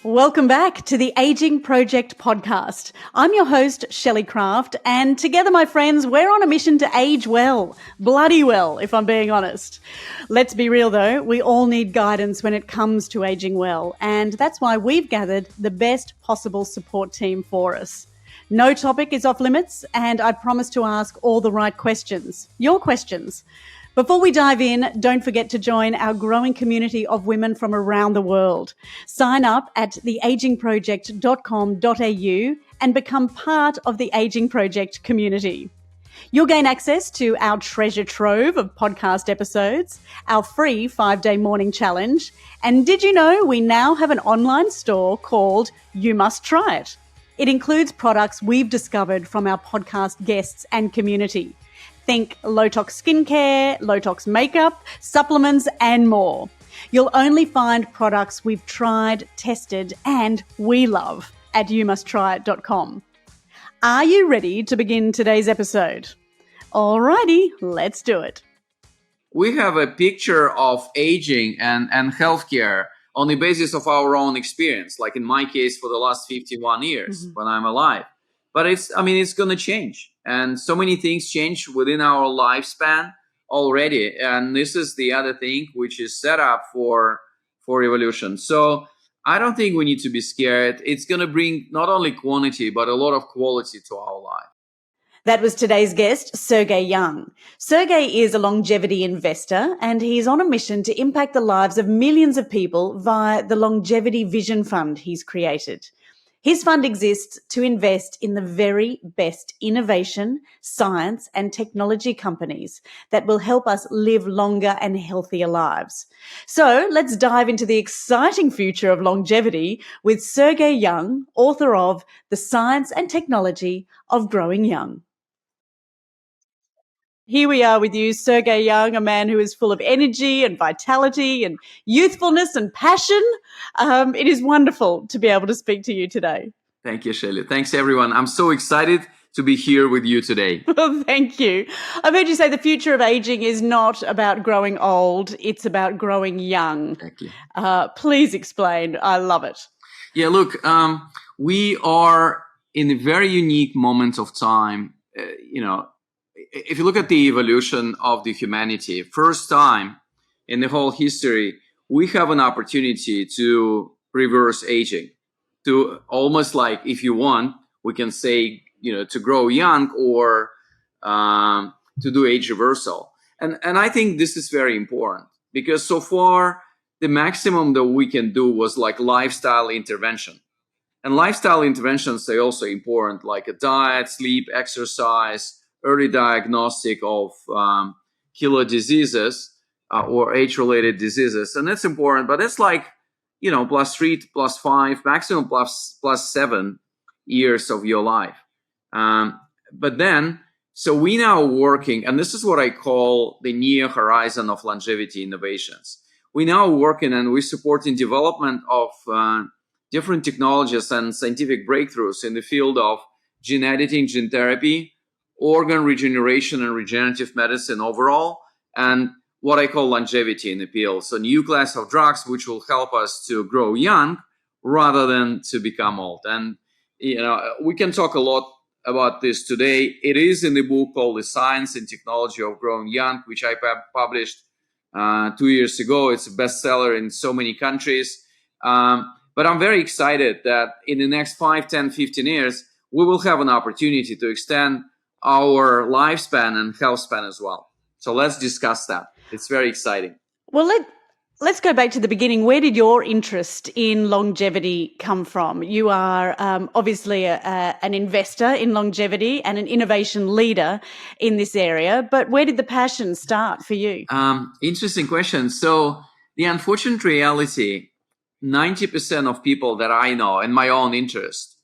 Welcome back to the Aging Project podcast. I'm your host, Shelley Craft, and together, my friends, we're on a mission to age well. Bloody well, if I'm being honest. Let's be real, though. We all need guidance when it comes to aging well, and that's why we've gathered the best possible support team for us. No topic is off limits, and I promise to ask all the right questions. Your questions. Before we dive in, don't forget to join our growing community of women from around the world. Sign up at theagingproject.com.au and become part of the Aging Project community. You'll gain access to our treasure trove of podcast episodes, our free 5-day morning challenge, and did you know we now have an online store called You Must Try It? It includes products we've discovered from our podcast guests and community. Think low-tox skincare, low-tox makeup, supplements, and more. You'll only find products we've tried, tested, and we love at youmusttryit.com. Are you ready to begin today's episode? Alrighty, let's do it. We have a picture of aging and healthcare on the basis of our own experience, like in my case for the last 51 years when I'm alive. But it's going to change. And so many things change within our lifespan already. And this is the other thing which is set up for evolution. So I don't think we need to be scared. It's going to bring not only quantity, but a lot of quality to our life. That was today's guest, Sergey Young. Sergey is a longevity investor, and he's on a mission to impact the lives of millions of people via the Longevity Vision Fund he's created. His fund exists to invest in the very best innovation, science, and technology companies that will help us live longer and healthier lives. So let's dive into the exciting future of longevity with Sergey Young, author of The Science and Technology of Growing Young. Here we are with you, Sergey Young, a man who is full of energy and vitality and youthfulness and passion. It is wonderful to be able to speak to you today. Thank you, Shelley. Thanks, everyone. I'm so excited to be here with you today. Well, thank you. I've heard you say the future of aging is not about growing old, it's about growing young. Exactly. Please explain. I love it. Yeah, look, we are in a very unique moment of time, If you look at the evolution of the humanity, first time in the whole history, we have an opportunity to reverse aging, to almost like, if you want, we can say, to grow young or to do age reversal. And I think this is very important because so far, the maximum that we can do was like lifestyle intervention. And lifestyle interventions are also important, like a diet, sleep, exercise, early diagnostic of killer diseases or age-related diseases. And that's important, but it's like, +3, +5, maximum +7 years of your life. But then, so we now working, and this is what I call the near horizon of longevity innovations. We now working and we supporting development of different technologies and scientific breakthroughs in the field of gene editing, gene therapy, organ regeneration and regenerative medicine overall, and what I call longevity in the field. So new class of drugs which will help us to grow young rather than to become old. And, we can talk a lot about this today. It is in the book called The Science and Technology of Growing Young, which I published 2 years ago. It's a bestseller in so many countries. But I'm very excited that in the next 5, 10, 15 years, we will have an opportunity to extend our lifespan and health span as well. So let's discuss that. It's very exciting. Well, let's go back to the beginning. Where did your interest in longevity come from? You are obviously an investor in longevity and an innovation leader in this area, but where did the passion start for you? Interesting question. So the unfortunate reality, 90% of people that I know and my own interest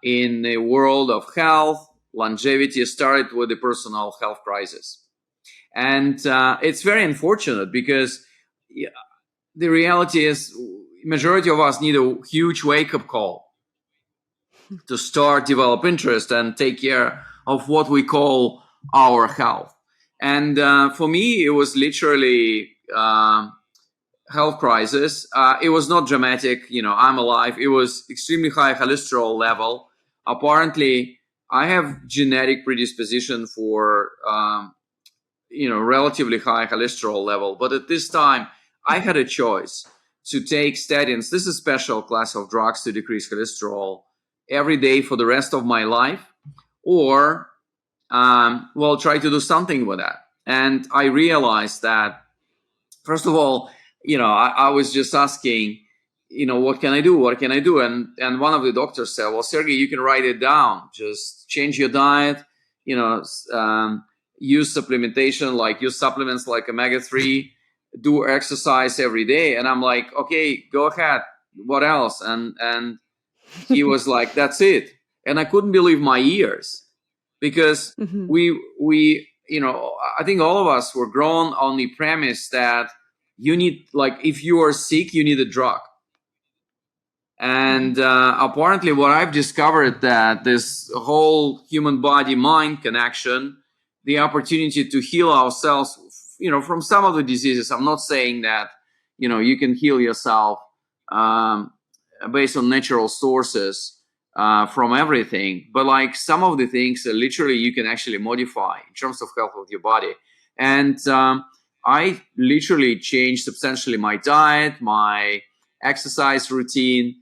in the world of health, longevity started with the personal health crisis. And it's very unfortunate because the reality is majority of us need a huge wake-up call to start develop interest and take care of what we call our health. And for me, it was literally health crisis. It was not dramatic. I'm alive. It was extremely high cholesterol level. Apparently, I have genetic predisposition for, relatively high cholesterol level. But at this time, I had a choice to take statins. This is a special class of drugs to decrease cholesterol every day for the rest of my life, or, try to do something with that. And I realized that, first of all, I was just asking, what can I do? What can I do? And one of the doctors said, well, Sergey, you can write it down. Just change your diet, use supplementation, like use supplements like omega-3, do exercise every day. And I'm like, okay, go ahead. What else? And he was like, that's it. And I couldn't believe my ears, because we I think all of us were grown on the premise that you need, like, if you are sick, you need a drug. And apparently what I've discovered, that this whole human body mind connection, the opportunity to heal ourselves, from some of the diseases. I'm not saying that, you can heal yourself based on natural sources from everything, but like some of the things literally you can actually modify in terms of health of your body. And I literally changed substantially my diet, my exercise routine,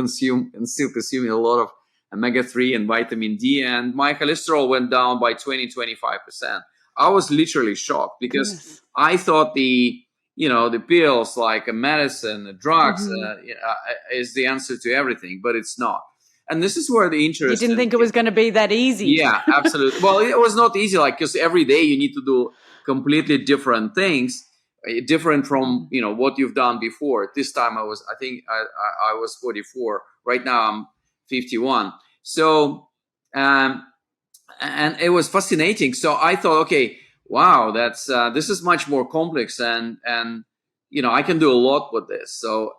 still consuming a lot of omega-3 and vitamin D, and my cholesterol went down by 20-25%. I was literally shocked, because I thought the pills, like a medicine, the drugs, is the answer to everything, but it's not. And this is where the interest. You didn't think it was going to be that easy. Yeah, absolutely. Well, it was not easy, because every day you need to do completely different things, different from what you've done before. This time I was 44. Right now I'm 51. So and it was fascinating. So I thought, okay, wow, that's this is much more complex, and I can do a lot with this. So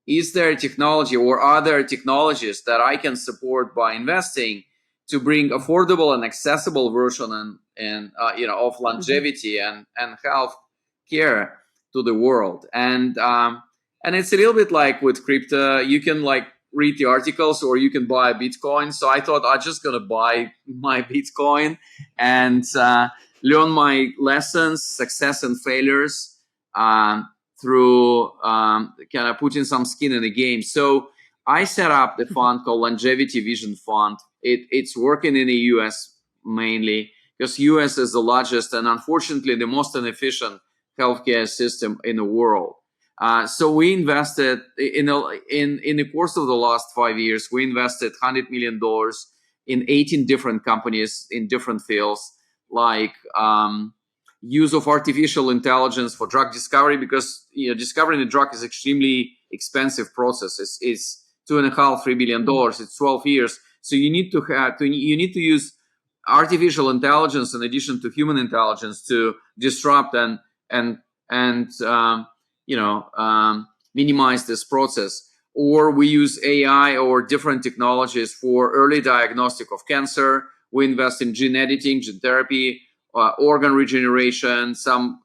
is there a technology, or are there technologies that I can support by investing to bring affordable and accessible version of longevity and health care to the world? And it's a little bit like with crypto. You can read the articles, or you can buy Bitcoin. So I thought I'm just gonna buy my Bitcoin and learn my lessons, success and failures, through kind of putting some skin in the game. So I set up the fund called Longevity Vision Fund. It's working in the US mainly, because US is the largest and unfortunately the most inefficient healthcare system in the world. So we invested in the course of the last 5 years, we invested $100 million in 18 different companies in different fields, like use of artificial intelligence for drug discovery, because discovering a drug is extremely expensive process. It's $2.5-3 billion. It's 12 years. So you need to use artificial intelligence in addition to human intelligence to disrupt and minimize this process. Or we use AI or different technologies for early diagnostic of cancer. We invest in gene editing, gene therapy, organ regeneration, some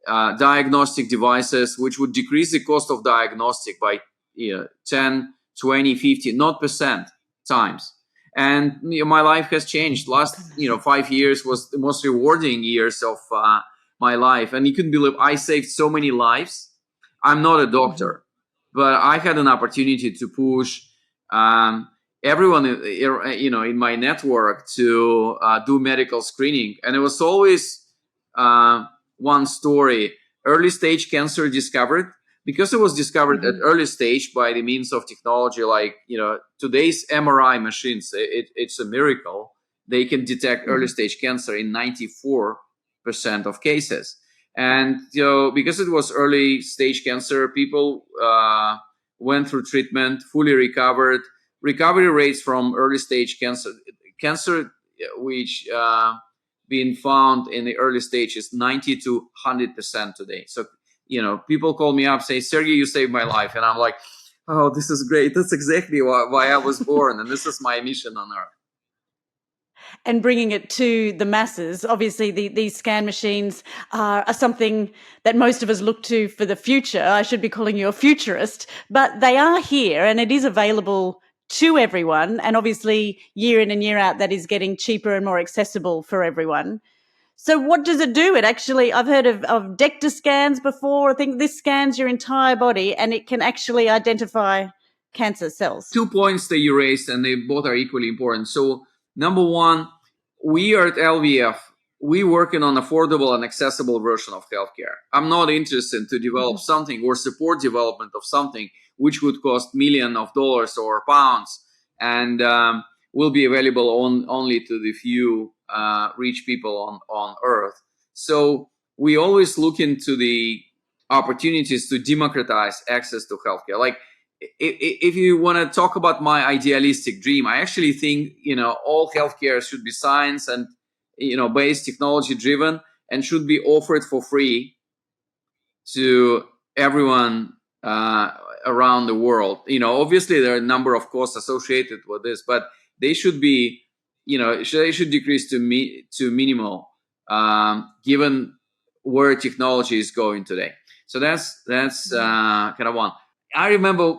diagnostic devices, which would decrease the cost of diagnostic by 10, 20, 50, not percent times. And my life has changed. Last 5 years was the most rewarding years of my life. And you can believe I saved so many lives. I'm not a doctor, but I had an opportunity to push everyone in my network to do medical screening. And it was always one story: early stage cancer discovered, because it was discovered at early stage by the means of technology like today's MRI machines. It's a miracle. They can detect early stage cancer in 94% of cases. And because it was early stage cancer, people went through treatment, fully recovered. Recovery rates from early stage cancer which being found in the early stage is 90 to 100% today. So people call me up, say, Sergey, you saved my life. And I'm like, oh, this is great. That's exactly why I was born. And this is my mission on earth. and bringing it to the masses. Obviously, these scan machines are something that most of us look to for the future. I should be calling you a futurist, but they are here and it is available to everyone. And obviously, year in and year out, that is getting cheaper and more accessible for everyone. So what does it do? It actually, I've heard of DECTA scans before. I think this scans your entire body and it can actually identify cancer cells. 2 points that you raised, and they both are equally important. So number one, we are at LVF. We working on affordable and accessible version of healthcare. I'm not interested to develop something or support development of something which would cost millions of dollars or pounds and will be available only to the few rich people on Earth. So we always look into the opportunities to democratize access to healthcare. Like, if you want to talk about my idealistic dream, I actually think, all healthcare should be science and, based technology driven and should be offered for free to everyone around the world. Obviously there are a number of costs associated with this, but they should be, they should decrease to minimal, given where technology is going today. So that's kind of one. I remember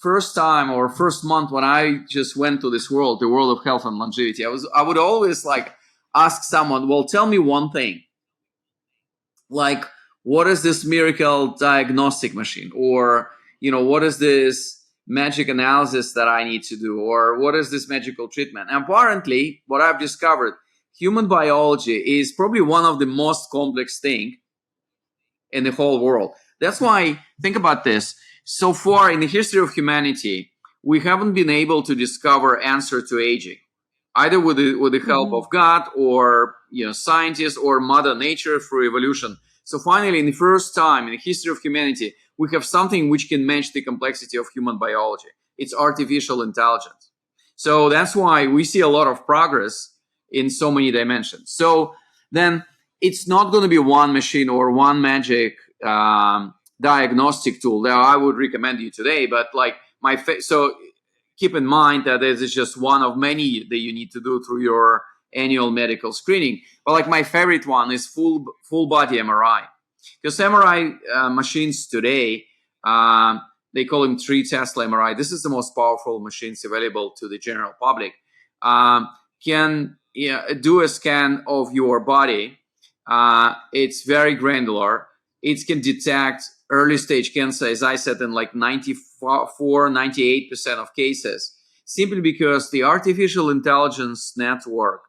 first month when I just went to this world, the world of health and longevity. I would always ask someone, well, tell me one thing. Like, what is this miracle diagnostic machine? Or, what is this magic analysis that I need to do? Or what is this magical treatment? And apparently, what I've discovered, human biology is probably one of the most complex things in the whole world. That's why, think about this. So far in the history of humanity, we haven't been able to discover answer to aging, either with the help of God or scientists or Mother Nature through evolution. So finally, in the first time in the history of humanity, we have something which can match the complexity of human biology. It's artificial intelligence. So that's why we see a lot of progress in so many dimensions. So then it's not going to be one machine or one magic diagnostic tool that I would recommend you today, but so keep in mind that this is just one of many that you need to do through your annual medical screening. But my favorite one is full body MRI, because MRI machines today, they call them 3 Tesla MRI. This is the most powerful machines available to the general public. Can do a scan of your body. It's very granular. It can detect early stage cancer, as I said, in 98% of cases, simply because the artificial intelligence network,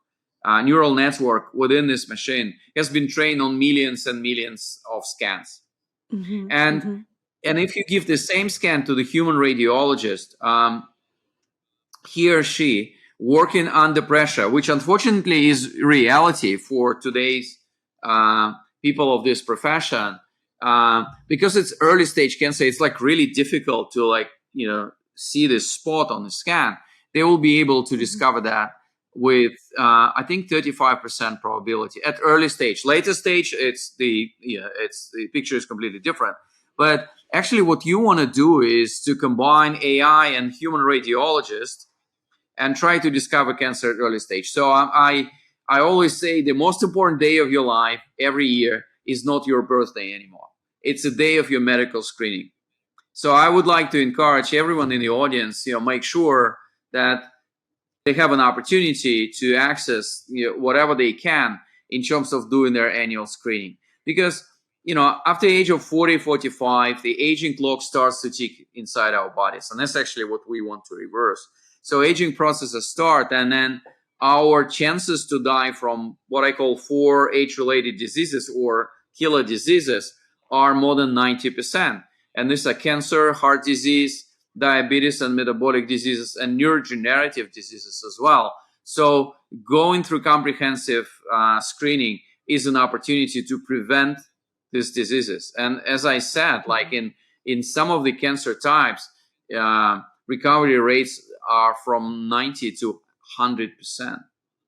neural network within this machine has been trained on millions and millions of scans. And if you give the same scan to the human radiologist, he or she working under pressure, which unfortunately is reality for today's people of this profession, because it's early stage cancer, it's really difficult to see this spot on the scan. They will be able to discover that with I think 35% probability at early stage. Later stage, the picture is completely different. But actually, what you want to do is to combine AI and human radiologists and try to discover cancer at early stage. So I always say the most important day of your life every year is not your birthday anymore. It's a day of your medical screening. So I would like to encourage everyone in the audience, make sure that they have an opportunity to access whatever they can in terms of doing their annual screening. Because, after the age of 40, 45, the aging clock starts to tick inside our bodies. And that's actually what we want to reverse. So aging processes start, and then our chances to die from what I call 4 age-related diseases or killer diseases are more than 90%. And these are cancer, heart disease, diabetes and metabolic diseases, and neurodegenerative diseases as well. So going through comprehensive screening is an opportunity to prevent these diseases. And as I said, in some of the cancer types, recovery rates are from 90 to 100%.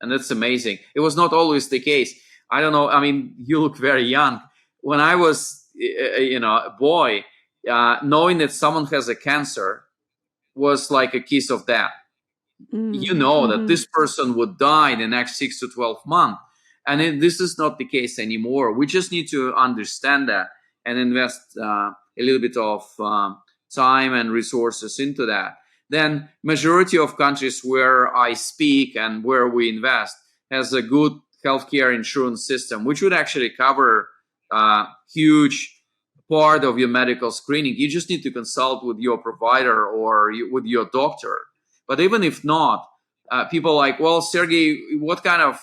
And that's amazing. It was not always the case. I don't know. I mean, you look very young. When I was, a boy, knowing that someone has a cancer was like a kiss of death, you know that this person would die in the next 6 to 12 months. And this is not the case anymore. We just need to understand that and invest a little bit of time and resources into that. Then majority of countries where I speak and where we invest has a good healthcare insurance system, which would actually cover a huge part of your medical screening. You just need to consult with your provider or with your doctor. But even if not, people are like, well, Sergey, what kind of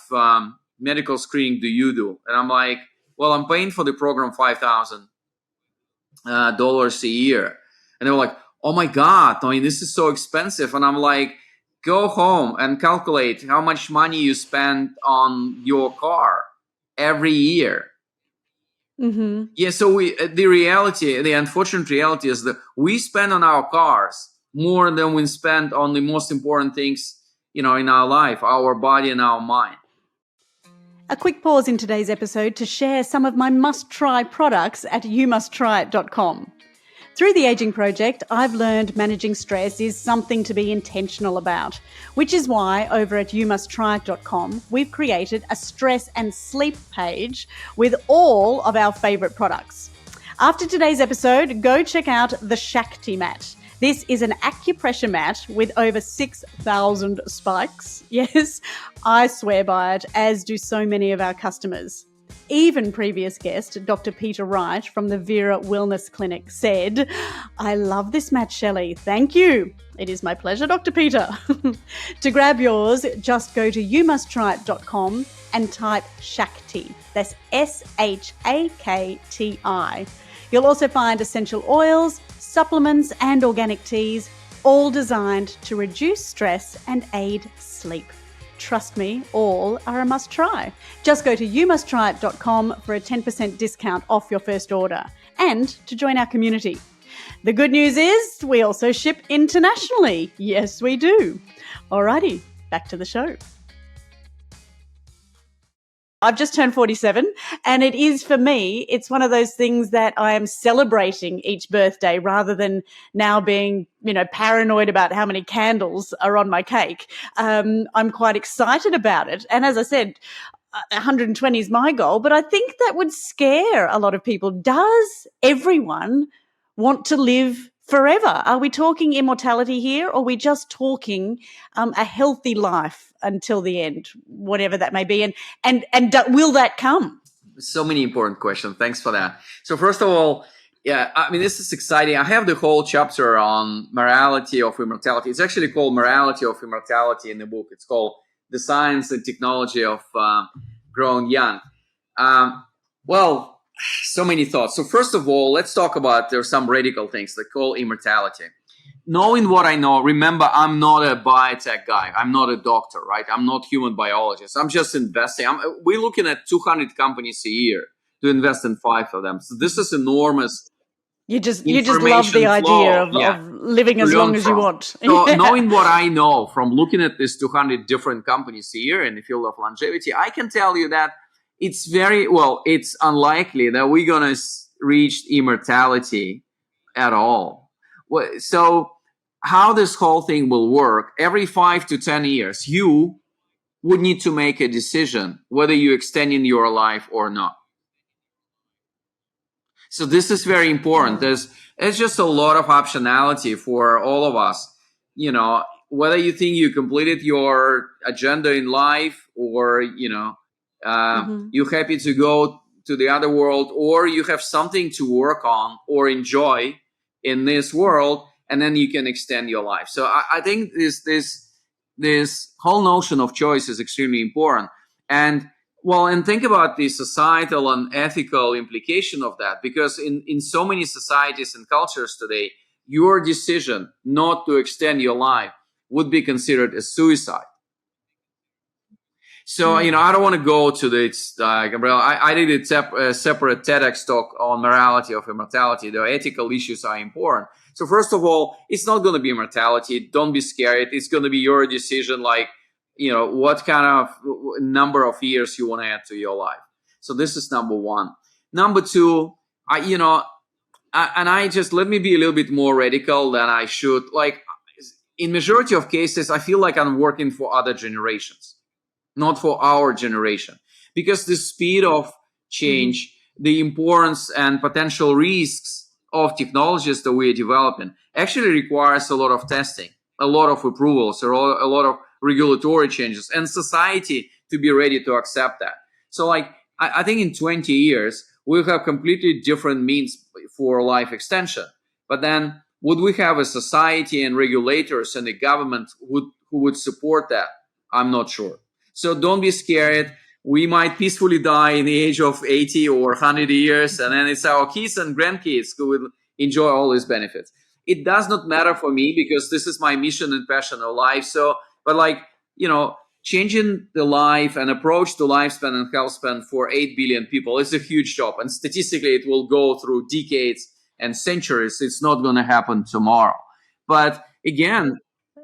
medical screening do you do? And I'm like, well, I'm paying for the program $5,000 a year. And they were like, oh my God, I mean, this is so expensive. And I'm like, go home and calculate how much money you spend on your car every year. Yeah, so the unfortunate reality is that we spend on our cars more than we spend on the most important things, in our life, our body and our mind. A quick pause in today's episode to share some of my must-try products at youmusttryit.com. Through the Aging Project, I've learned managing stress is something to be intentional about, which is why over at youmusttryit.com, we've created a stress and sleep page with all of our favourite products. After today's episode, go check out the Shakti mat. This is an acupressure mat with over 6,000 spikes. Yes, I swear by it, as do so many of our customers. Even previous guest, Dr. Peter Wright from the Vera Wellness Clinic said, I love this mat, Shelley. Thank you. It is my pleasure, Dr. Peter. To grab yours, just go to youmusttryit.com and type Shakti. That's SHAKTI. You'll also find essential oils, supplements and organic teas, all designed to reduce stress and aid sleep. Trust me, all are a must try. Just go to youmusttryit.com for a 10% discount off your first order and to join our community. The good news is we also ship internationally. Yes, we do. Alrighty, back to the show. I've just turned 47 and it is, for me, it's one of those things that I am celebrating each birthday rather than now being, paranoid about how many candles are on my cake. I'm quite excited about it. And as I said, 120 is my goal, but I think that would scare a lot of people. Does everyone want to live forever? Are we talking immortality here, or are we just talking a healthy life until the end, whatever that may be? And will that come? So many important questions. Thanks for that. So first of all, yeah, I mean, this is exciting. I have the whole chapter on morality of immortality. It's actually called Morality of Immortality in the book. It's called The Science and Technology of Growing Young. Well, so many thoughts. So first of all, let's talk about, there are some radical things that call immortality. Knowing what I know, remember, I'm not a biotech guy. I'm not a doctor, right? I'm not human biologist. I'm just investing. We're looking at 200 companies a year to invest in 5 of them. So this is enormous. You just love the idea of living as long as you want. So knowing what I know from looking at these 200 different companies a year in the field of longevity, I can tell you that it's it's unlikely that we're going to reach immortality at all. So how this whole thing will work, every 5 to 10 years, you would need to make a decision whether you're extending your life or not. So this is very important. There's just a lot of optionality for all of us. Whether you think you completed your agenda in life, or, you're happy to go to the other world, or you have something to work on or enjoy in this world, and then you can extend your life. So I think this whole notion of choice is extremely important. And think about the societal and ethical implication of that, because in so many societies and cultures today, your decision not to extend your life would be considered a suicide. So, I don't want to go to this, I did a separate TEDx talk on morality of immortality. The ethical issues are important. So first of all, it's not going to be immortality. Don't be scared. It's going to be your decision, what kind of number of years you want to add to your life. So this is number one. Number two, let me be a little bit more radical than I should. in majority of cases, I feel like I'm working for other generations, not for our generation, because the speed of change, the importance and potential risks of technologies that we're developing actually requires a lot of testing, a lot of approvals, or a lot of regulatory changes, and society to be ready to accept that. So like, I think in 20 years, we'll have completely different means for life extension. But then would we have a society and regulators and the government who would support that? I'm not sure. So don't be scared. We might peacefully die in the age of 80 or 100 years, and then it's our kids and grandkids who will enjoy all these benefits. It does not matter for me because this is my mission and passion of life. So, but like, changing the life and approach to lifespan and health span for 8 billion people is a huge job. And statistically, it will go through decades and centuries. It's not going to happen tomorrow. But again,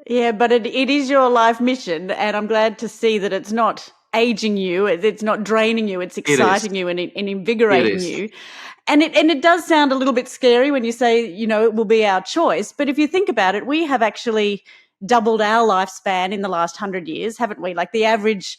yeah, but it is your life mission, and I'm glad to see that it's not aging you, it's not draining you, it's exciting you and invigorating you. And it does sound a little bit scary when you say, it will be our choice. But if you think about it, we have actually doubled our lifespan in the last 100 years, haven't we? Like the average,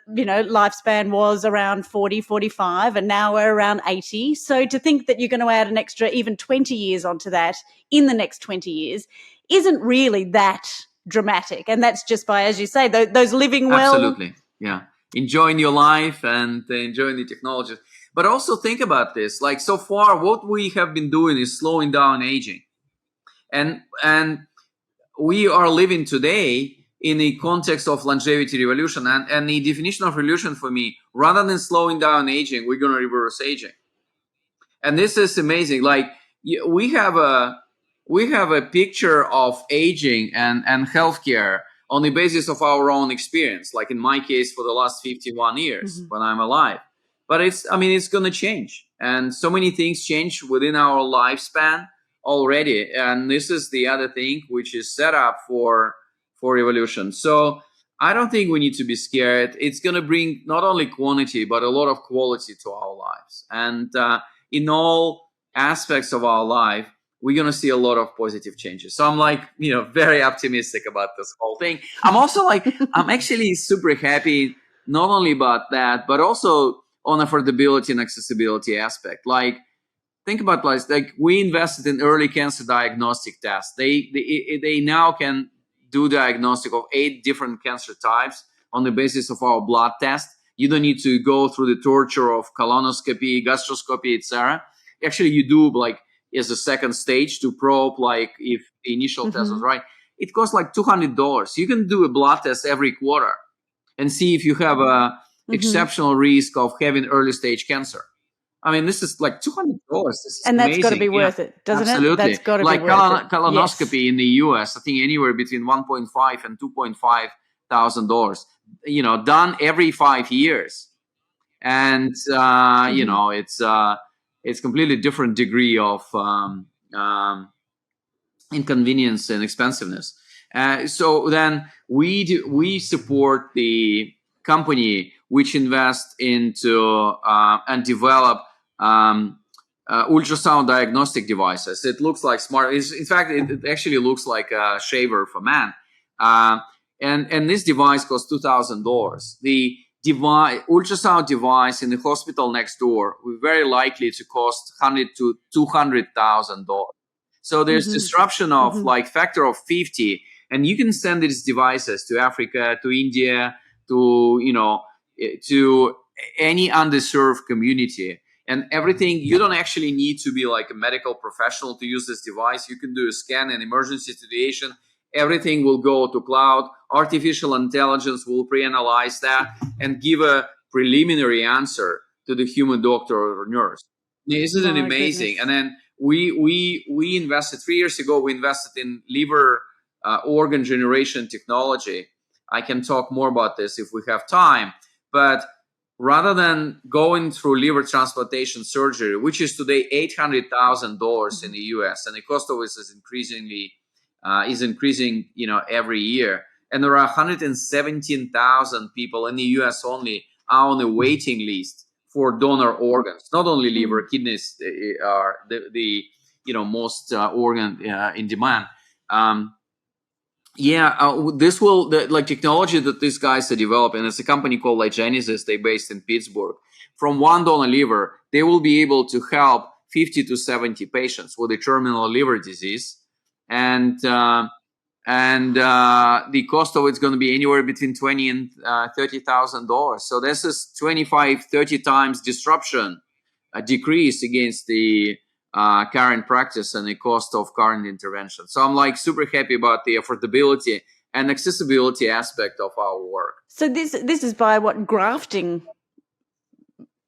lifespan was around 40, 45, and now we're around 80. So to think that you're going to add an extra even 20 years onto that in the next 20 years isn't really that dramatic. And that's just by, as you say, those living well. Absolutely. Yeah. Enjoying your life and enjoying the technologies. But also think about this, like so far, what we have been doing is slowing down aging. And we are living today in the context of longevity revolution. And the definition of revolution for me, rather than slowing down aging, we're going to reverse aging. And this is amazing. Like we have a picture of aging and healthcare on the basis of our own experience, like in my case for the last 51 years when I'm alive. But it's going to change. And so many things change within our lifespan already. And this is the other thing which is set up for evolution. So I don't think we need to be scared. It's going to bring not only quantity, but a lot of quality to our lives. And in all aspects of our life, we're going to see a lot of positive changes. So I'm like, very optimistic about this whole thing. I'm also like, I'm actually super happy, not only about that, but also on affordability and accessibility aspect. Like, think about like we invested in early cancer diagnostic tests. They now can do diagnostic of 8 different cancer types on the basis of our blood test. You don't need to go through the torture of colonoscopy, gastroscopy, etc. Actually, you do like as a second stage to probe, like if the initial test was right. It costs like $200. You can do a blood test every quarter and see if you have a exceptional risk of having early stage cancer. I mean, this is like $200. This is and that's amazing. Got to be worth it, doesn't Absolutely. it? That's got to like be worth it. colonoscopy in the US, I think anywhere between $1.5 and $2.5 thousand dollars. Done every 5 years, and it's completely different degree of inconvenience and expensiveness. So then we support the company which invest into and develop ultrasound diagnostic devices. It looks like smart. In fact, it actually looks like a shaver for man. And this device costs $2,000. The ultrasound device in the hospital next door will very likely to cost $100,000 to $200,000. So there's disruption of like factor of 50, and you can send these devices to Africa, to India, to to any underserved community. And everything, you don't actually need to be like a medical professional to use this device. You can do a scan in emergency situation. Everything will go to cloud. Artificial intelligence will pre-analyze that and give a preliminary answer to the human doctor or nurse. Isn't it amazing? Goodness. And then we invested 3 years ago. We invested in liver organ generation technology. I can talk more about this if we have time. But rather than going through liver transplantation surgery, which is today $800,000 in the U.S., and the cost of it is increasing, every year. And there are 117,000 people in the U.S. only are on the waiting list for donor organs. Not only liver, kidneys are the most organ in demand. Yeah, this will like technology that these guys are developing. It's a company called Genesis. They're based in Pittsburgh. From one donor liver, they will be able to help 50 to 70 patients with a terminal liver disease, and the cost of it's going to be anywhere between $20,000 and $30,000. So this is 25, 30 times disruption, a decrease against the current practice and the cost of current intervention. So I'm like super happy about the affordability and accessibility aspect of our work. So this is by what, grafting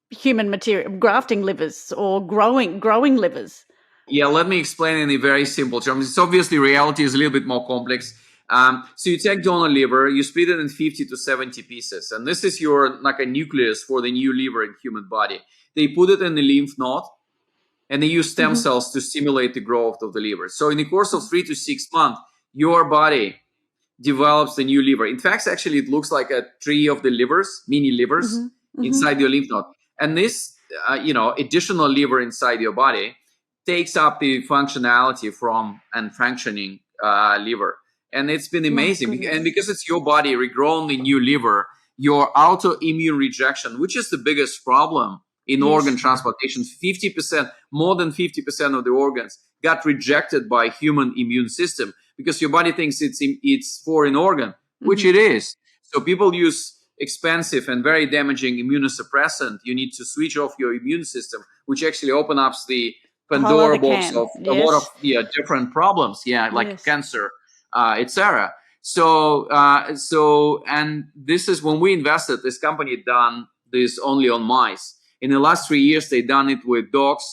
human material, grafting livers or growing livers. Yeah, let me explain in a very simple terms. It's obviously reality is a little bit more complex. So you take donor liver, you split it in 50 to 70 pieces, and this is your like a nucleus for the new liver in human body. They put it in the lymph node, and they use stem cells to stimulate the growth of the liver. So in the course of 3 to 6 months, your body develops the new liver. In fact, actually, it looks like a tree of the livers, mini livers inside your lymph node. And this, additional liver inside your body takes up the functionality from and functioning liver. And it's been amazing. And because it's your body regrown the new liver, your autoimmune rejection, which is the biggest problem in organ transplantation, 50%, more than 50% of the organs got rejected by human immune system because your body thinks it's foreign organ, which it is. So people use expensive and very damaging immunosuppressant. You need to switch off your immune system, which actually opens up the Pandora box of a lot of different problems, like cancer, etc. So and this is when we invested. This company done this only on mice. In the last 3 years, they done it with dogs,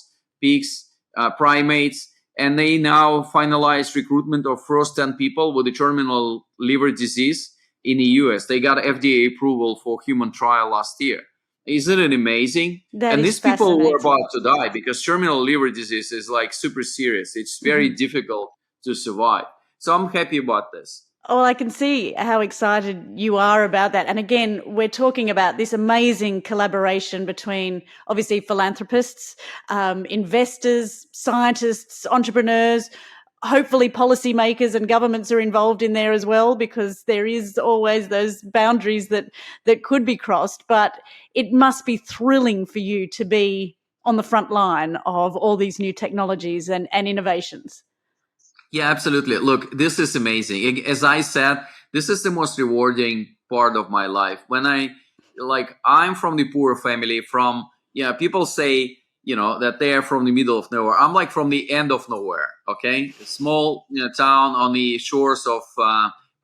pigs, primates, and they now finalized recruitment of first 10 people with a terminal liver disease in the US. They got FDA approval for human trial last year. Isn't it amazing? And these people were about to die because terminal liver disease is like super serious. It's very difficult to survive. So I'm happy about this. Oh, I can see how excited you are about that. And again, we're talking about this amazing collaboration between obviously philanthropists, investors, scientists, entrepreneurs. Hopefully policymakers and governments are involved in there as well, because there is always those boundaries that could be crossed. But it must be thrilling for you to be on the front line of all these new technologies and innovations. Yeah, absolutely. Look, this is amazing. As I said, this is the most rewarding part of my life. When I'm from the poor family, people say, that they are from the middle of nowhere. I'm like from the end of nowhere. Okay. A small town on the shores of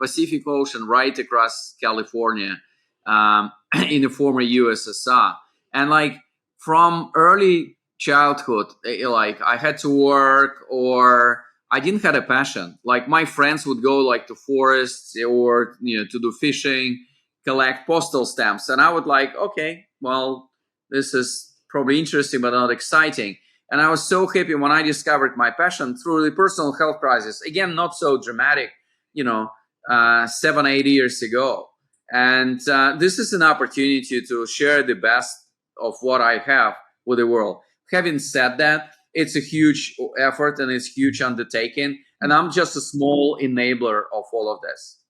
Pacific Ocean, right across California, in the former USSR. And from early childhood, I had to work, or I didn't have a passion. Like my friends would go to forests or to do fishing, collect postal stamps, and I would okay, well, this is probably interesting but not exciting. And I was so happy when I discovered my passion through the personal health crisis. Again, not so dramatic, 7-8 years ago. And this is an opportunity to share the best of what I have with the world. Having said that, it's a huge effort and it's a huge undertaking. And I'm just a small enabler of all of this.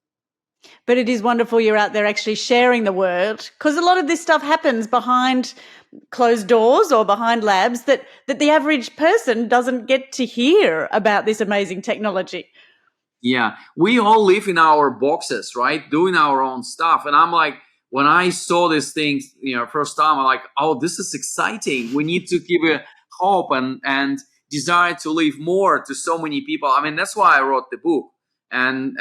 But it is wonderful you're out there actually sharing the word, because a lot of this stuff happens behind closed doors or behind labs that the average person doesn't get to hear about this amazing technology. Yeah, we all live in our boxes, right? Doing our own stuff. And I'm like, when I saw these things, first time, I'm like, oh, this is exciting. We need to give a hope and desire to live more to so many people. I mean, that's why I wrote the book. And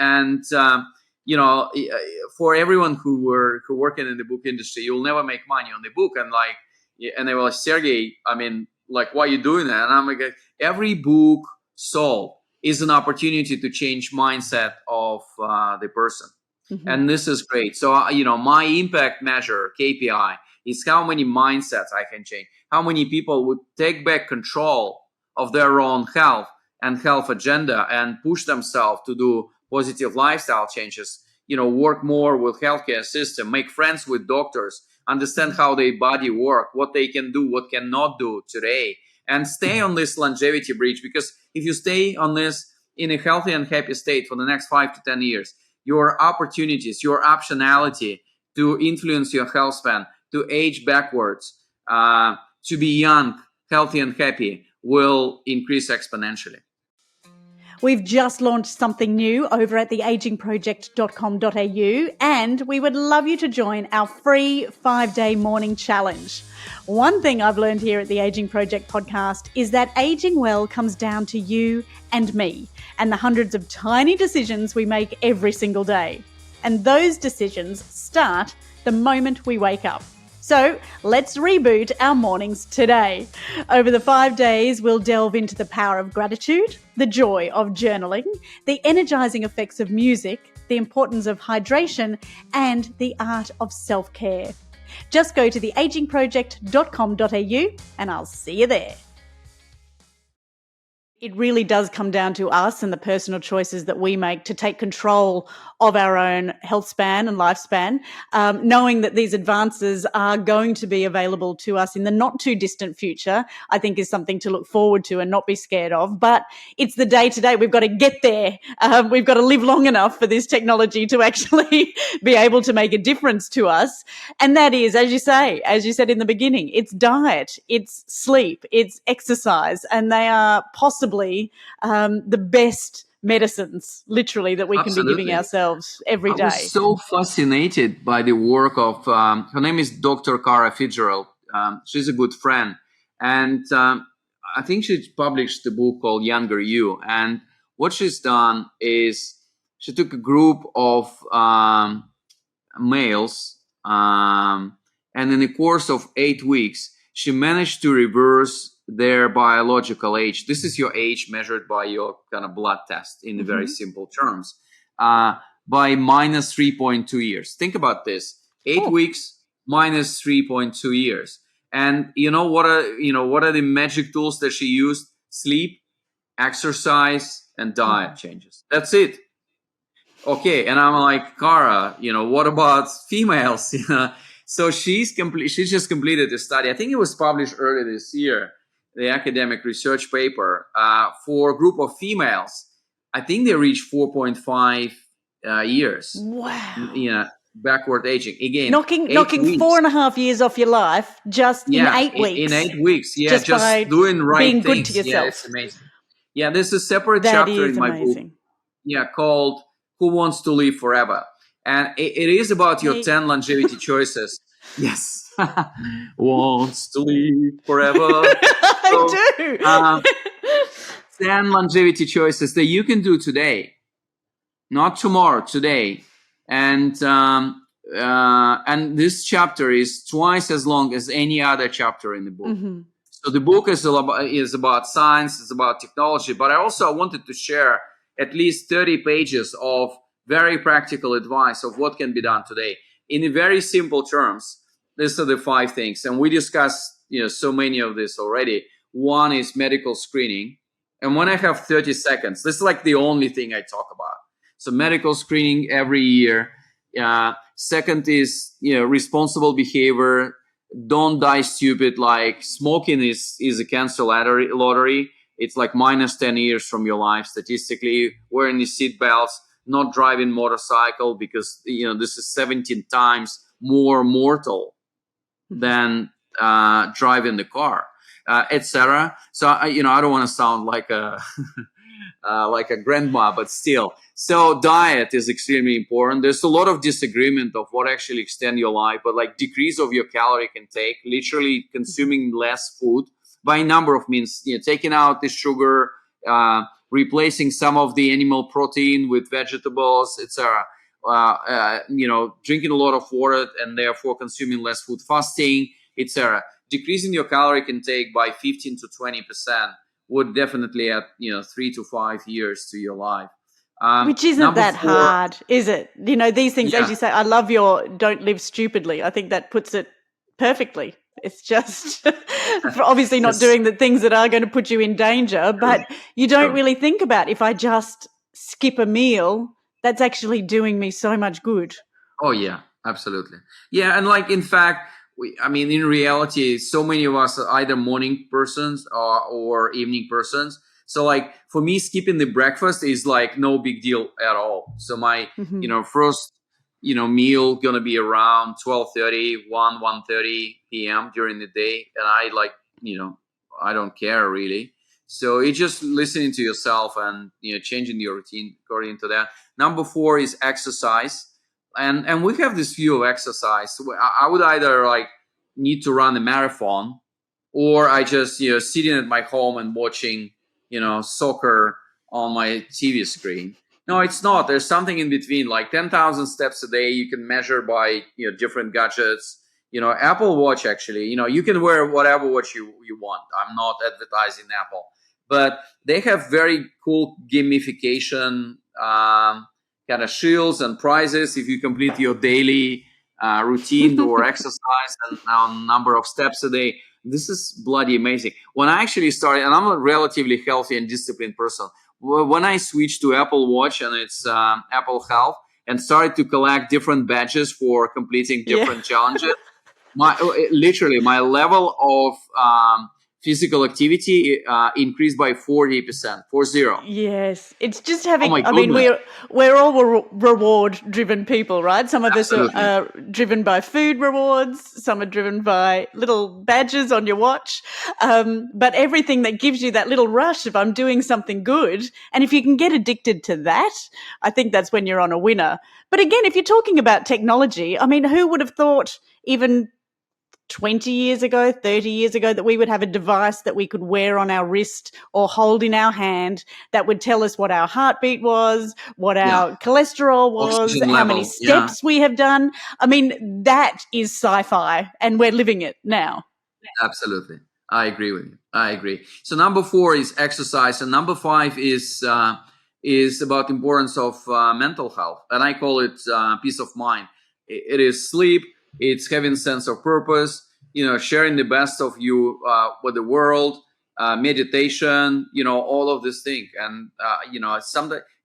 for everyone who working in the book industry, you'll never make money on the book. And they were like, Sergey, I mean, why are you doing that? And I'm like, every book sold is an opportunity to change mindset of the person. And this is great. So, my impact measure, KPI, is how many mindsets I can change, how many people would take back control of their own health and health agenda and push themselves to do positive lifestyle changes, work more with healthcare system, make friends with doctors, understand how their body work, what they can do, what cannot do today, and stay on this longevity bridge. Because if you stay on this in a healthy and happy state for the next 5 to 10 years, your opportunities, your optionality to influence your health span, to age backwards, to be young, healthy, and happy will increase exponentially. We've just launched something new over at theagingproject.com.au, and we would love you to join our free 5-day morning challenge. One thing I've learned here at the Aging Project podcast is that aging well comes down to you and me and the hundreds of tiny decisions we make every single day. And those decisions start the moment we wake up. So let's reboot our mornings today. Over the 5 days, we'll delve into the power of gratitude, the joy of journaling, the energizing effects of music, the importance of hydration, and the art of self-care. Just go to theagingproject.com.au and I'll see you there. It really does come down to us and the personal choices that we make to take control of our own health span and lifespan, knowing that these advances are going to be available to us in the not too distant future, I think is something to look forward to and not be scared of. But it's the day to day. We've got to get there. We've got to live long enough for this technology to actually be able to make a difference to us. And that is, as you said in the beginning, it's diet, it's sleep, it's exercise, and they are possibly the best medicines, literally, that we can be giving ourselves every day. I was so fascinated by the work of, her name is Dr. Cara Fitzgerald. She's a good friend. And I think she published a book called Younger You. And what she's done is she took a group of males, and in the course of 8 weeks, she managed to reverse their biological age. This is your age measured by your kind of blood test in very simple terms, by minus 3.2 years. Think about this: 8 weeks minus 3.2 years. And what are the magic tools that she used? Sleep, exercise, and diet changes. That's it. Okay, and I'm like, Cara, what about females? So she just completed a study. I think it was published earlier this year, the academic research paper, for a group of females. I think they reached 4.5 years. Wow. Backward aging. Again, knocking 4.5 years off your life just in 8 weeks. In 8 weeks. Yeah, just doing right being things. Good to yourself. Yeah, it's amazing. Yeah, there's a separate chapter in my book. Yeah, called Who Wants to Live Forever? And it is about your 10 longevity choices. Yes. Wants to live forever. I do. 10 longevity choices that you can do today, not tomorrow, today. And this chapter is twice as long as any other chapter in the book. So the book is about science, it's about technology, but I wanted to share at least 30 pages of very practical advice of what can be done today. In very simple terms, these are the 5 things. And we discussed, so many of this already. One is medical screening. And when I have 30 seconds, this is like the only thing I talk about. So medical screening every year. Second is, responsible behavior. Don't die stupid. Like smoking is a cancer lottery. It's like minus 10 years from your life statistically. Wearing the seat belts, not driving motorcycle, because, this is 17 times more mortal than driving the car, etc. So I don't want to sound like a like a grandma, but still. So diet is extremely important. There's a lot of disagreement of what actually extend your life, but like decrease of your calorie intake, literally consuming less food by a number of means. Taking out the sugar, replacing some of the animal protein with vegetables, etc. Drinking a lot of water and therefore consuming less food, fasting, etc. Decreasing your calorie intake by 15 to 20% would definitely add 3 to 5 years to your life. Which isn't that hard, is it? These things, as you say, I love your don't live stupidly. I think that puts it perfectly. It's just obviously not doing the things that are going to put you in danger, but you don't really think about, if I just skip a meal, that's actually doing me so much good. Oh, yeah, absolutely. Yeah, and in fact, in reality, so many of us are either morning persons or evening persons. So like for me, skipping the breakfast is like no big deal at all. So my, first, meal gonna be around 12:30, 1:30 p.m. during the day. And I like, I don't care really. So it's just listening to yourself and, changing your routine according to that. Number 4 is exercise. And we have this view of exercise. I would either like need to run a marathon, or I just, sitting at my home and watching, soccer on my TV screen. No, it's not. There's something in between, like 10,000 steps a day. You can measure by, different gadgets. Apple Watch, actually, you can wear whatever watch you want. I'm not advertising Apple, but they have very cool gamification, kind of shields and prizes if you complete your daily routine or exercise and number of steps a day. This is bloody amazing. When I actually started, and I'm a relatively healthy and disciplined person, when I switched to Apple Watch and it's Apple Health and started to collect different badges for completing different challenges, my level of physical activity increased by 40%, 40. Yes, it's just having. Oh my I mean, goodness. we're all reward-driven people, right? Some of Absolutely. us are driven by food rewards. Some are driven by little badges on your watch. But everything that gives you that little rush of I'm doing something good, and if you can get addicted to that, I think that's when you're on a winner. But again, if you're talking about technology, I mean, who would have thought even 20 years ago, 30 years ago, that we would have a device that we could wear on our wrist or hold in our hand that would tell us what our heartbeat was, what our cholesterol was, Oxygen how level. many steps we have done. I mean, that is sci-fi, and we're living it now. Absolutely. I agree with you. I agree. So number 4 is exercise, and number 5 is about importance of mental health, and I call it peace of mind. It is sleep. It's having sense of purpose, sharing the best of you with the world, meditation, all of these things. And,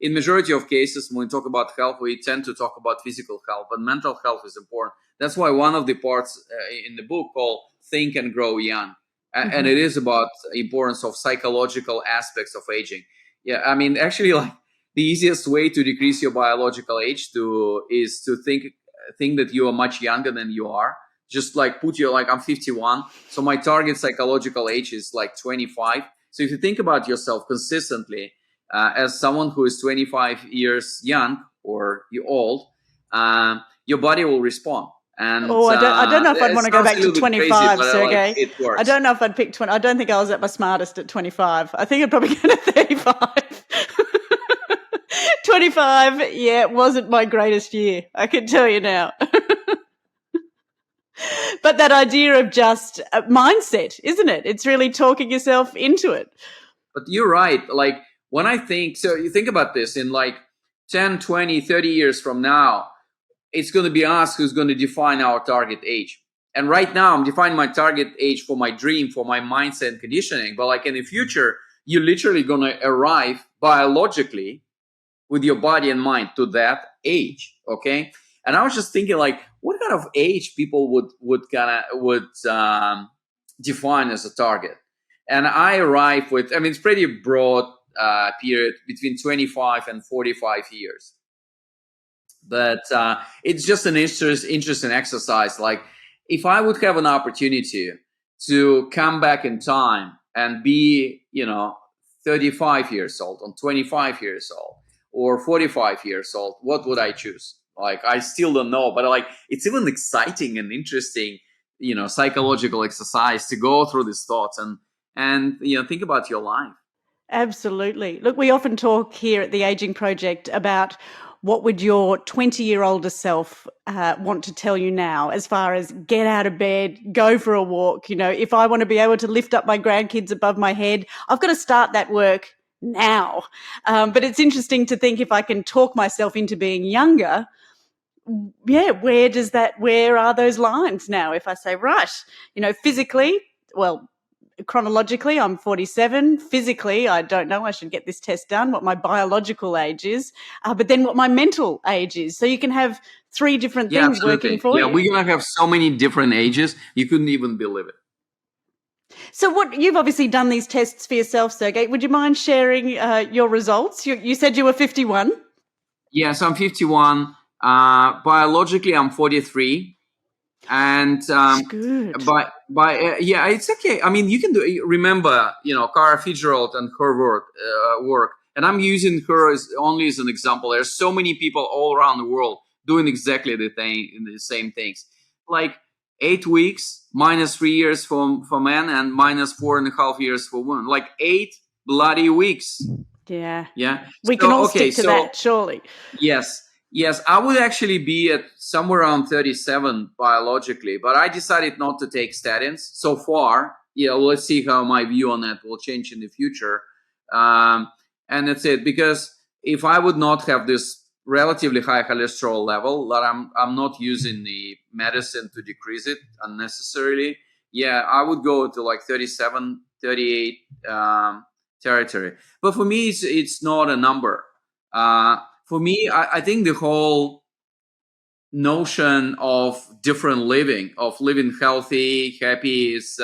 in majority of cases, when we talk about health, we tend to talk about physical health, but mental health is important. That's why one of the parts in the book called Think and Grow Young. And it is about the importance of psychological aspects of aging. Yeah, I mean, actually, like the easiest way to decrease your biological age is to think that you are much younger than you are. Just like I'm 51, so my target psychological age is like 25. So if you think about yourself consistently as someone who is 25 years young or you old, your body will respond. And I don't know if I'd want to go back to 25, crazy, Sergey. It works. I don't know if I'd pick 20. I don't think I was at my smartest at 25. I think I'd probably go to 35. 25, yeah, it wasn't my greatest year, I can tell you now. But that idea of just mindset, isn't it? It's really talking yourself into it. But you're right. Like when I think, so you think about this in like 10, 20, 30 years from now, it's going to be us who's going to define our target age. And right now I'm defining my target age for my dream, for my mindset and conditioning. But like in the future, you're literally going to arrive biologically with your body and mind to that age. Okay. And I was just thinking, like, what kind of age people would define as a target? And I arrive with, I mean, it's pretty broad period between 25 and 45 years. But it's just an interesting exercise. Like, if I would have an opportunity to come back in time and be, 35 years old, or 25 years old, or 45 years old, what would I choose? Like, I still don't know, but like, it's even exciting and interesting, psychological exercise to go through these thoughts and think about your life. Absolutely. Look, we often talk here at the Aging Project about what would your 20-year-older self want to tell you now, as far as get out of bed, go for a walk. If I want to be able to lift up my grandkids above my head, I've got to start that work now. But it's interesting to think, if I can talk myself into being younger, where are those lines now? If I say, right, physically, well, chronologically, I'm 47. Physically, I don't know. I should get this test done, what my biological age is, but then what my mental age is. So you can have 3 different things working for you. Yeah, we're going to have so many different ages. You couldn't even believe it. So you've obviously done these tests for yourself, Sergey. Would you mind sharing your results? You said you were 51. Yes, I'm 51. Biologically, I'm 43. And That's good. yeah, it's okay. I mean, you can remember, Cara Fitzgerald and her work, and I'm using her only as an example. There's so many people all around the world doing exactly the same things. Like 8 weeks minus 3 years for men and minus 4.5 years for women. Like 8 bloody weeks. Yeah. Yeah. We can all stick to that, surely. Yes. Yes, I would actually be at somewhere around 37 biologically, but I decided not to take statins so far. Let's see how my view on that will change in the future. And that's it, because if I would not have this relatively high cholesterol level, that I'm not using the medicine to decrease it unnecessarily, I would go to like 37, 38 territory. But for me, it's not a number. For me, I think the whole notion of different living, of living healthy, happy, is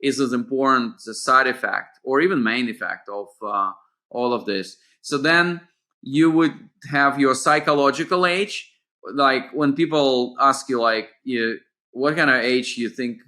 as important a side effect or even main effect of all of this. So then you would have your psychological age. Like when people ask you, like, what kind of age you think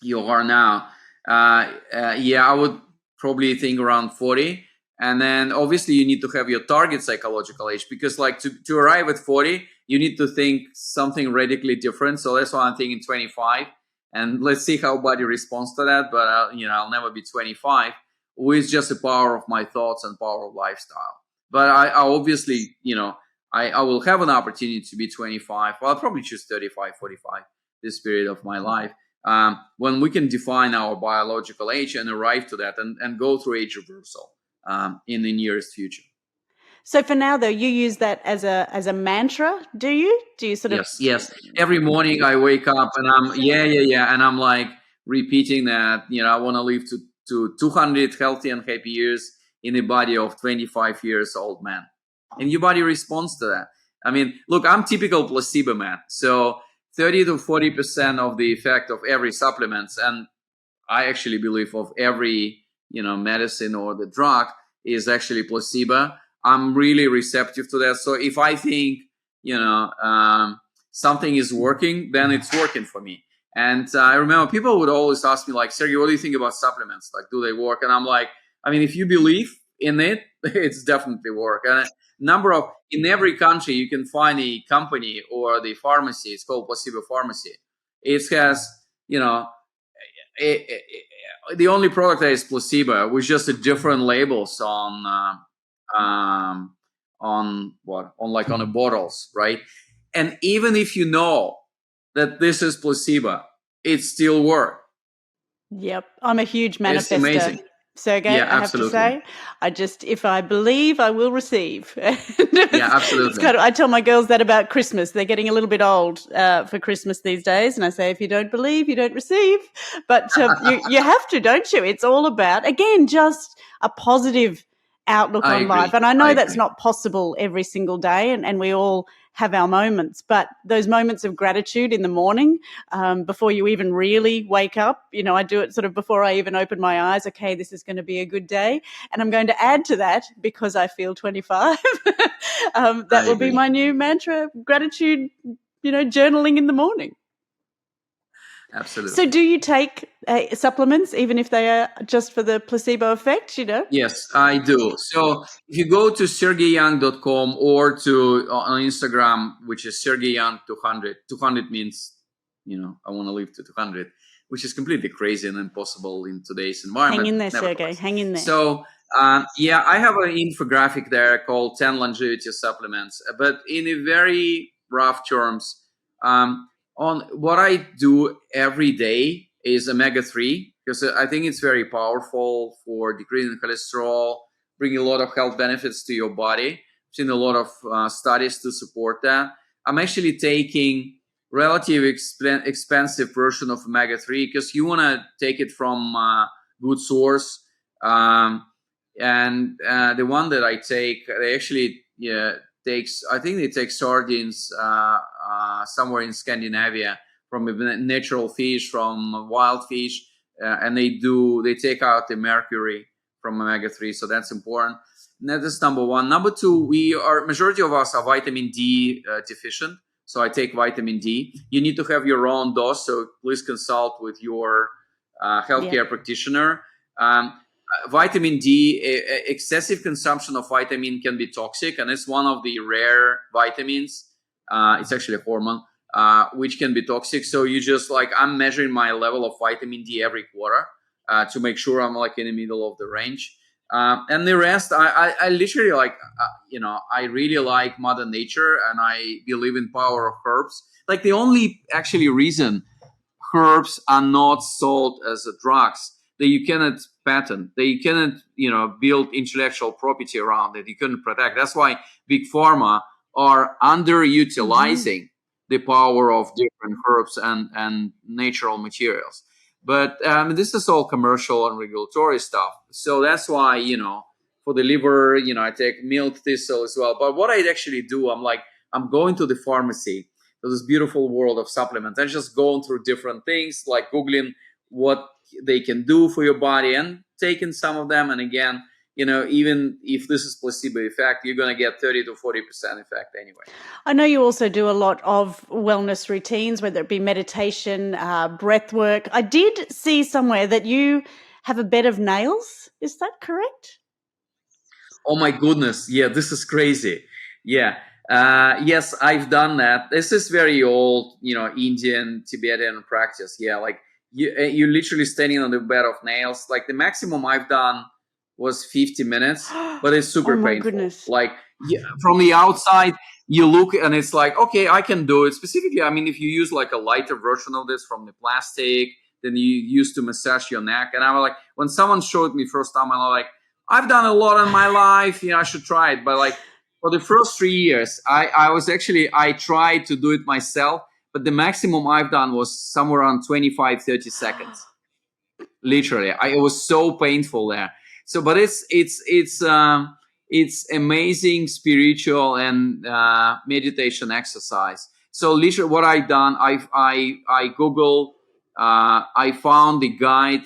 you are now? I would probably think around 40. And then obviously you need to have your target psychological age, because like to arrive at 40, you need to think something radically different. So that's why I'm thinking 25. And let's see how body responds to that. But, I'll never be 25 with just the power of my thoughts and power of lifestyle. But I obviously, I will have an opportunity to be 25. Well, I'll probably choose 35, 45 this period of my life. When we can define our biological age and arrive to that and go through age reversal. In the nearest future. So for now, though, you use that as a mantra, do you? Do you sort of? Yes. Every morning I wake up and and I'm like repeating that. I want to live to 200 healthy and happy years in the body of 25 years old man, and your body responds to that. I mean, look, I'm typical placebo man, so 30 to 40% of the effect of every supplements, and I actually believe of every medicine or the drug, is actually placebo. I'm really receptive to that. So if I think something is working, then it's working for me. And I remember people would always ask me, like, Sergey, what do you think about supplements? Like, do they work? And I'm like, I mean, if you believe in it, it's definitely work. And in every country you can find a company or the pharmacy. It's called Placebo Pharmacy. It has the only product that is placebo with just a different labels on the bottles, right? And even if you know that this is placebo, it still works. Yep, I'm a huge manifester. It's amazing. Sergey, yeah, I have to say, if I believe, I will receive. Yeah, absolutely. I tell my girls that about Christmas. They're getting a little bit old for Christmas these days. And I say, if you don't believe, you don't receive. But you have to, don't you? It's all about, again, just a positive outlook on life. And I know that's not possible every single day, and we all have our moments, but those moments of gratitude in the morning, before you even really wake up, I do it sort of before I even open my eyes. Okay, this is going to be a good day. And I'm going to add to that, because I feel 25. That will be my new mantra: gratitude, journaling in the morning. Absolutely. So do you take supplements, even if they are just for the placebo effect, Yes, I do. So if you go to sergeyyoung.com or on Instagram, which is Sergey Young 200. 200 means, I want to live to 200, which is completely crazy and impossible in today's environment. Hang in there, Sergey. Hang in there. So, I have an infographic there called 10 longevity supplements, but in a very rough terms, on what I do every day is omega-3, because I think it's very powerful for decreasing cholesterol, bringing a lot of health benefits to your body. I've seen a lot of studies to support that. I'm actually taking relatively expensive version of omega-3, because you want to take it from a good source. And the one that I take, they actually I think they take sardines somewhere in Scandinavia from a natural fish, from wild fish. and they take out the mercury from omega-3, so that's important. And that is number one. Number two, majority of us are vitamin D deficient, so I take vitamin D. You need to have your own dose, so please consult with your healthcare practitioner. Vitamin D, excessive consumption of vitamin can be toxic, and it's one of the rare vitamins. It's actually a hormone, which can be toxic. So I'm measuring my level of vitamin D every quarter to make sure I'm like in the middle of the range. And the rest, I literally I really like Mother Nature, and I believe in power of herbs. Like the only actually reason herbs are not sold as drugs that you cannot patent, that you cannot, build intellectual property around it. You couldn't protect. That's why big pharma are underutilizing the power of different herbs and natural materials. But this is all commercial and regulatory stuff. So that's why, for the liver, I take milk thistle as well. But what I actually do, I'm going to the pharmacy, to this beautiful world of supplements. I'm just going through different things, like Googling what they can do for your body and taking some of them. And again, even if this is placebo effect, you're going to get 30 to 40% effect anyway. I know you also do a lot of wellness routines, whether it be meditation, breath work. I did see somewhere that you have a bed of nails. Is that correct? Oh my goodness. Yeah, this is crazy. Yeah. Yes, I've done that. This is very old, Indian, Tibetan practice. Yeah. Like you're literally standing on the bed of nails. Like the maximum I've done was 50 minutes, but it's super painful. Goodness. Like from the outside, you look and it's like, okay, I can do it. Specifically, if you use like a lighter version of this from the plastic, then you use to massage your neck. And I was like, when someone showed me first time, I was like, I've done a lot in my life. I should try it. But like for the first 3 years, I tried to do it myself, but the maximum I've done was somewhere around 25, 30 seconds. Literally, it was so painful there. So, but it's amazing spiritual and meditation exercise. So, literally, what I've done, I Google. I found the guide.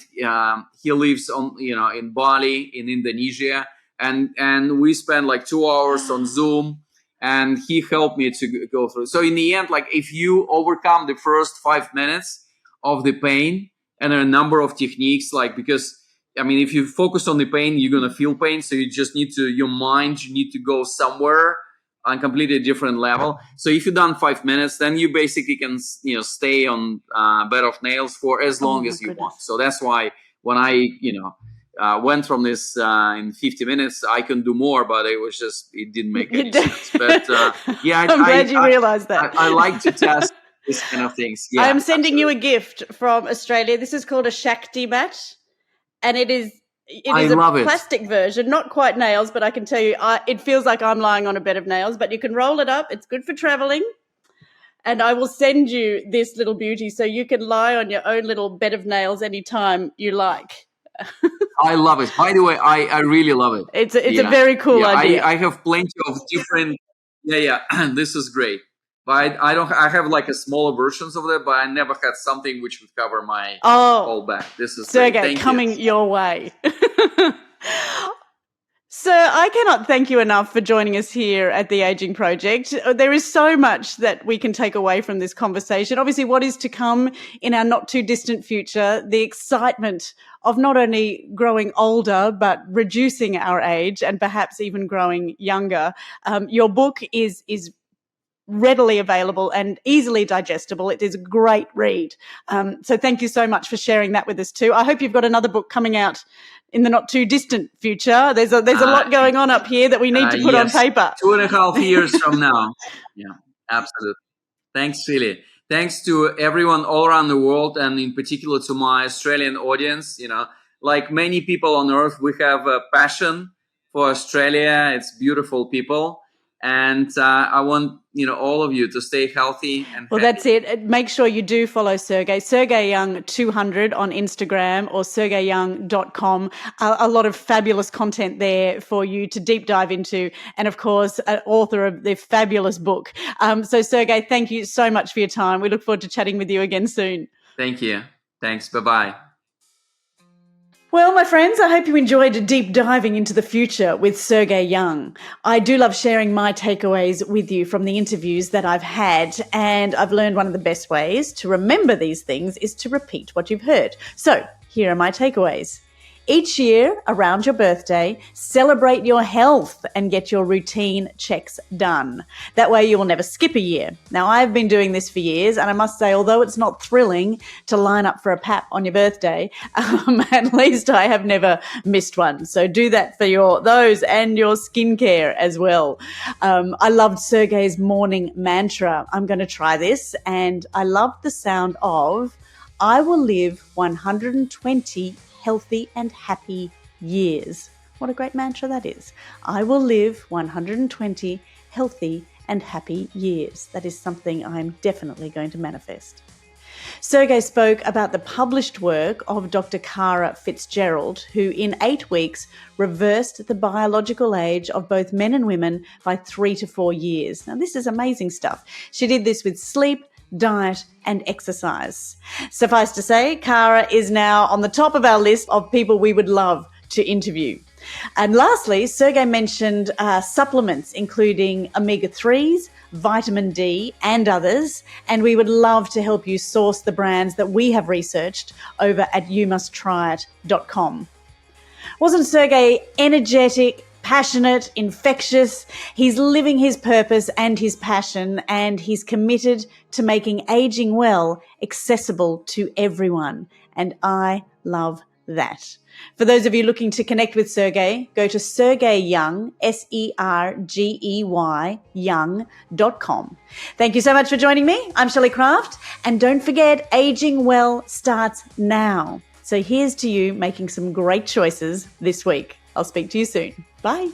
He lives in Bali, in Indonesia, and we spent like 2 hours on Zoom, and he helped me to go through. So in the end, like if you overcome the first 5 minutes of the pain, and there are a number of techniques, because if you focus on the pain, you're going to feel pain. So you just need your mind need to go somewhere on a completely different level. So if you've done 5 minutes, then you basically can, stay on bed of nails for as long as you want. So that's why when I, went from this in 50 minutes, I can do more, but it didn't make any sense. But I'm glad you realized that. I like to test these kind of things. Yeah, I'm sending you a gift from Australia. This is called a Shakti mat, and it is a plastic version, not quite nails, but I can tell you, it feels like I'm lying on a bed of nails, but you can roll it up. It's good for traveling. And I will send you this little beauty so you can lie on your own little bed of nails anytime you like. I love it. By the way, I really love it. It's a very cool idea. I have plenty of different. This is great. But I have like a smaller versions of that, but I never had something which would cover my whole back. This is Sergey, coming your way. Sir, I cannot thank you enough for joining us here at the Aging Project. There is so much that we can take away from this conversation. Obviously, what is to come in our not too distant future, the excitement of not only growing older, but reducing our age and perhaps even growing younger. Your book is readily available and easily digestible. It is a great read. So thank you so much for sharing that with us too. I hope you've got another book coming out in the not too distant future. There's a lot going on up here that we need to put on paper. 2.5 years from now. Yeah, absolutely. Thanks, Philly. Thanks to everyone all around the world, and in particular to my Australian audience. Like many people on earth, we have a passion for Australia. It's beautiful people. And I want, all of you to stay healthy and Well, happy. That's it. Make sure you do follow Sergey. Sergey Young 200 on Instagram or sergeyyoung.com. A lot of fabulous content there for you to deep dive into. And, of course, an author of the fabulous book. So, Sergey, thank you so much for your time. We look forward to chatting with you again soon. Thank you. Thanks. Bye-bye. Well, my friends, I hope you enjoyed deep diving into the future with Sergey Young. I do love sharing my takeaways with you from the interviews that I've had, and I've learned one of the best ways to remember these things is to repeat what you've heard. So, here are my takeaways. Each year, around your birthday, celebrate your health and get your routine checks done. That way you will never skip a year. Now, I've been doing this for years, and I must say, although it's not thrilling to line up for a pap on your birthday, at least I have never missed one. So do that for those and your skincare as well. I loved Sergey's morning mantra. I'm going to try this, and I loved the sound of, I will live 120 healthy and happy years. What a great mantra that is. I will live 120 healthy and happy years. That is something I'm definitely going to manifest. Sergey spoke about the published work of Dr. Cara Fitzgerald, who in 8 weeks reversed the biological age of both men and women by 3 to 4 years. Now, this is amazing stuff. She did this with sleep, diet, and exercise. Suffice to say, Cara is now on the top of our list of people we would love to interview. And lastly, Sergey mentioned supplements, including omega-3s, vitamin D, and others. And we would love to help you source the brands that we have researched over at youmusttryit.com. Wasn't Sergey energetic, passionate, infectious? He's living his purpose and his passion, and he's committed to making aging well accessible to everyone. And I love that. For those of you looking to connect with Sergey, go to Sergey Young, SERGEY, young.com. Thank you so much for joining me. I'm Shelley Craft. And don't forget, aging well starts now. So here's to you making some great choices this week. I'll speak to you soon. Bye.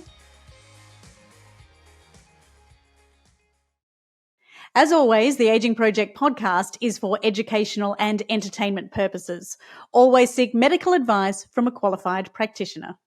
As always, the Aging Project podcast is for educational and entertainment purposes. Always seek medical advice from a qualified practitioner.